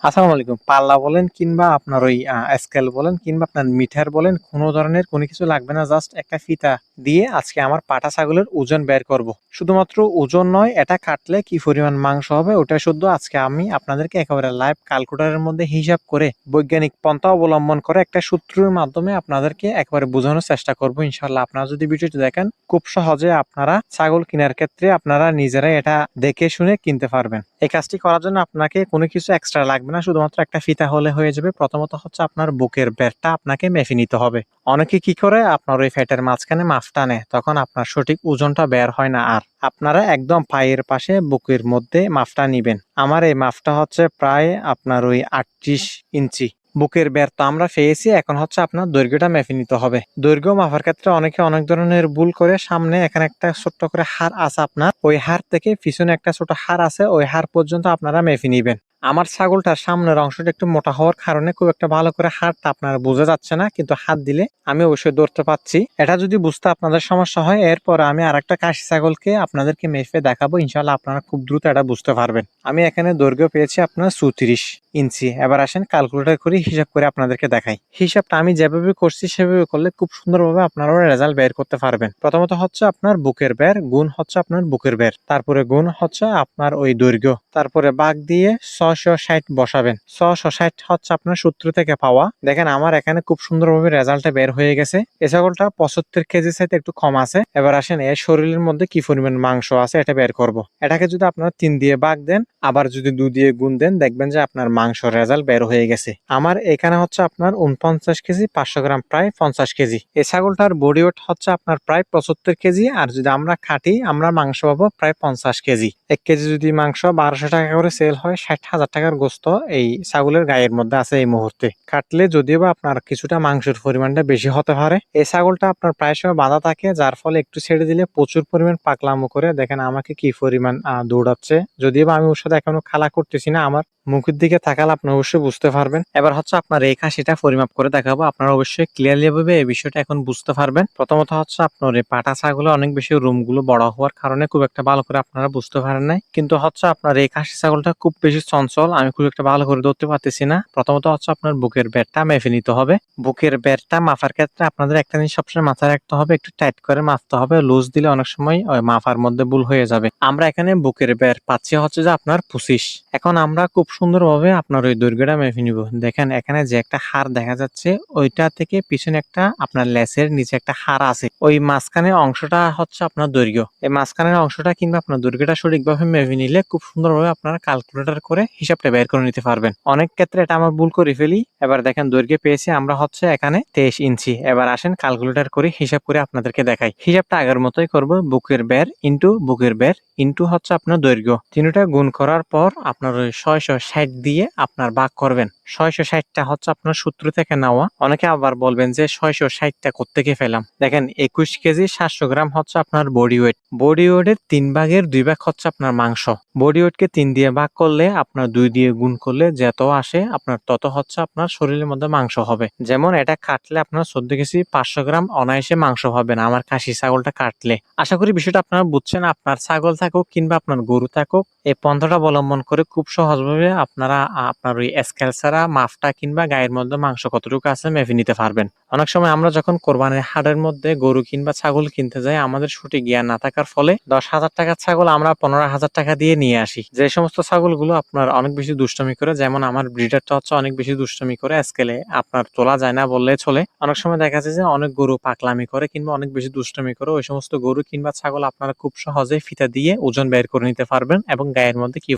আসসালামু আলাইকুম। পাল্লা বলেন কিংবা আপনার ওই স্কেল বলেন কিংবা আপনার মিটার বলেন, কোনো ধরনের কোনো কিছু লাগবে না। জাস্ট একটা ফিতা দিয়ে আজকে আমার পাটা ছাগলের ওজন বের করব। শুধুমাত্র ওজন নয়, এটা কাটলে কি পরিমাণ মাংস হবে ওটা শুধু আজকে আমি আপনাদেরকে একেবারে লাইভ ক্যালকুলেটরের মধ্যে হিসাব করে বৈজ্ঞানিক পন্থা অবলম্বন করে একটা সূত্রের মাধ্যমে আপনাদেরকে একেবারে বোঝানোর চেষ্টা করব ইনশাআল্লাহ। আপনারা যদি ভিডিওটি দেখেন খুব সহজে আপনারা ছাগল কেনার ক্ষেত্রে আপনারা নিজেরাই এটা দেখে শুনে কিনতে পারবেন। এই কাজটি করার জন্য আপনাকে কোনো কিছু এক্সট্রা লাগবে না, শুধুমাত্র একটা ফিতা হলে হয়ে যাবে। প্রথমত হচ্ছে আপনার বুকের বেরটা আপনাকে মেপে নিতে হবে। অনেকে কি করে আপনার ওই ফ্যাটের মাঝখানে মাপ টানে, তখন আপনার সঠিক ওজনটা বের হয় না। আর আপনারা একদম পায়ের পাশে বুকের মধ্যে মাপটা নিবেন। আমার এই মাপটা হচ্ছে প্রায় আপনার ওই 38 ইঞ্চি বুকের বের তো আমরা পেয়েছি। এখন হচ্ছে আপনার দৈর্ঘ্যটা মেপে নিতে হবে। দৈর্ঘ্য মাপার ক্ষেত্রে অনেকে অনেক ধরনের ভুল করে। সামনে এখানে একটা ছোট্ট করে হাড় আছে, আপনার ওই হাড় থেকে পিছনে একটা ছোট হাড় আছে, ওই হাড় পর্যন্ত আপনারা মেপে নিবেন। আমার ছাগলটার সামনের অংশটা একটু মোটা হওয়ার কারণে খুব একটা ভালো করে হাড়টা আপনার বোঝা যাচ্ছে না, কিন্তু হাত দিলে আমি অবশ্যই ধরতে পাচ্ছি। এটা যদি বুঝতে আপনাদের সমস্যা হয়, এরপর আমি আরেকটা কাশি ছাগলকে আপনাদেরকে মেপে দেখাবো, ইনশাল্লাহ আপনারা খুব দ্রুত এটা বুঝতে পারবেন। আমি এখানে দৈর্ঘ্য পেয়েছি আপনার 34 ইঞ্চি। এবার আসেন ক্যালকুলেটর করে হিসাব করে আপনাদেরকে দেখাই। হিসাবটা আমি যেভাবে করছি সেভাবে করলে খুব সুন্দরভাবে আপনারা রেজাল্ট বের করতে পারবেন। প্রথমত হচ্ছে আপনার বুকের বের গুণ হচ্ছে আপনার বুকের বের, তারপরে গুণ হচ্ছে আপনার ওই দৈর্ঘ্য, তারপরে ভাগ দিয়ে 660 বসাবেন। 660 হচ্ছে আপনার সূত্র থেকে পাওয়া। দেখেন আমার এখানে খুব সুন্দরভাবে রেজাল্টটা বের হয়ে গেছে। এই ছাগলটা 75 কেজি চাইতে একটু কম আছে। এবার আসেন এর শরীরের মধ্যে কি পরিমাণ মাংস আছে এটা বের করব। এটাকে যদি আপনারা 3 দিয়ে ভাগ দেন, আবার যদি 2 দিয়ে গুণ দেন, দেখবেন যে আপনার মাংস রেজাল্ট বের হয়ে গেছে। আমার এখানে হচ্ছে আপনার 49 কেজি 500 গ্রাম, প্রায় 50 কেজি। এই ছাগলটার বডি ওয়েট হচ্ছে আপনার প্রায় 75 কেজি। আর যদি আমরা কাটি, আমরা মাংস পাবো প্রায় 50 কেজি। 1 কেজি যদি মাংস 1200 টাকা করে সেল হয়, 60,000 টাকার গোস্ত এই ছাগলের গায়ের মধ্যে আছে এই মুহূর্তে। কাটলে যদিও বা আপনার কিছুটা মাংসের পরিমাণটা বেশি হতে পারে। এই ছাগলটা আপনার প্রায় সময় বাঁধা থাকে, যার ফলে একটু ছেড়ে দিলে প্রচুর পরিমাণ পাকলামো করে। দেখেন আমাকে কি পরিমাণ দৌড়াচ্ছে। যদিও বা আমি ওর সাথে এখনো খেলা করতেছি না, আমার মুখের দিকে তাকালে আপনি অবশ্যই বুঝতে পারবেন। এবার হচ্ছে আপনার এই খাসিটা পরিমাপ করে দেখাবো, আপনারা অবশ্যই ক্লিয়ারলি ভাবে এই বিষয়টা এখন বুঝতে পারবেন। প্রথমত হচ্ছে আপনার এই পাটা ছাগলে অনেক বেশি রুম গুলো বড় হওয়ার কারণে খুব একটা ভালো করে আপনারা বুঝতে পারেন নাই, কিন্তু হচ্ছে আপনার এই খাসি ছাগলটা খুব বেশি চঞ্চল, আমি খুব একটা ভালো করে ধরতে পারতেছি না। প্রথমত হচ্ছে আপনার বুকের বেরটা মেপে নিতে হবে। বুকের বেরটা মাপার ক্ষেত্রে আপনাদের একটা জিনিস সবসময় মাথায় রাখতে হবে, একটু টাইট করে মাপতে হবে। লুজ দিলে অনেক সময় ওই মাপার মধ্যে ভুল হয়ে যাবে। আমরা এখানে বুকের বের পাচ্ছি হচ্ছে যে আপনার 25। এখন আমরা খুব সুন্দরভাবে আপনার ওই দৈর্ঘ্যটা মেপে নিব। দেখেন এখানে যে একটা হাড় দেখা যাচ্ছে, ওইটা থেকে পিছনে একটা আপনার লেসের নিচে একটা হাড় আছে, ওই মাঝখানের অংশটা হচ্ছে আপনার দৈর্ঘ্য। এই মাঝখানের অংশটা কিংবা আপনার দৈর্ঘ্যটা সঠিকভাবে মেপে নিলে খুব সুন্দরভাবে আপনারা ক্যালকুলেটর করে হিসাবটা বের করে নিতে পারবেন। অনেক ক্ষেত্রে এটা আমরা ভুল করে ফেলি। এবার দেখেন দৈর্ঘ্য পেয়েছি আমরা হচ্ছে এখানে 23 ইঞ্চি। এবার আসেন ক্যালকুলেটর করে হিসাব করে আপনাদেরকে দেখাই। হিসাবটা আগের মতোই করব, বুকের বের ইন্টু বুকের বের ইন্টু হচ্ছে আপনার দৈর্ঘ্য, তিনটা গুণ করার পর আপনার ওই 660 দিয়ে আপনার ভাগ করবেন। 660টা হচ্ছে আপনার সূত্র থেকে নেওয়া। অনেকে আবার বলবেন যে 660টা কোত্থেকে পেলাম। দেখেন 21 কেজি 700 গ্রাম হচ্ছে আপনার বডি ওয়েট। বডি ওয়েটের 3 ভাগের 2 ভাগ হচ্ছে আপনার মাংস। বডি ওয়েটকে 3 দিয়ে ভাগ করলে আপনার 2 দিয়ে গুণ করলে যত আসে আপনার তত হচ্ছে আপনার শরীরের মধ্যে মাংস হবে। যেমন এটা কাটলে আপনার 14 কেজি 500 গ্রাম অনায়াসে মাংস হবে না আমার খাসি ছাগলটা কাটলে। আশা করি বিষয়টা আপনারা বুঝছেন। আপনার ছাগল থাকুক কিংবা আপনার গরু থাকুক, এই পন্থাটা অবলম্বন করে খুব সহজভাবে আপনারা আপনার ওই স্কেল ছাড়া মাপটা কিংবা গায়ের মধ্যে মাংস কতটুকু আছে মেপে নিতে পারবেন। অনেক সময় আমরা যখন কোরবানির হাটের মধ্যে গরু কিংবা ছাগল কিনতে যাই, আমাদের সঠিক জ্ঞান না থাকার ফলে 10,000 টাকার ছাগল আমরা 15,000 টাকা দিয়ে নিয়ে আসি। যে সমস্ত ছাগলগুলো আপনার অনেক বেশি দুষ্টমি করে, যেমন আমার ব্রিডারটা হচ্ছে অনেক বেশি দুষ্টমি করে, স্কেলে আপনার তোলা যায় না বললে চলে। অনেক সময় দেখা যায় যে অনেক গরু পাকলামি করে কিংবা অনেক বেশি দুষ্টমি করে, ওই সমস্ত গরু কিংবা ছাগল আপনারা খুব সহজেই ফিতা দিয়ে ওজন বের করে নিতে পারবেন এবং গায়ের মধ্যে কি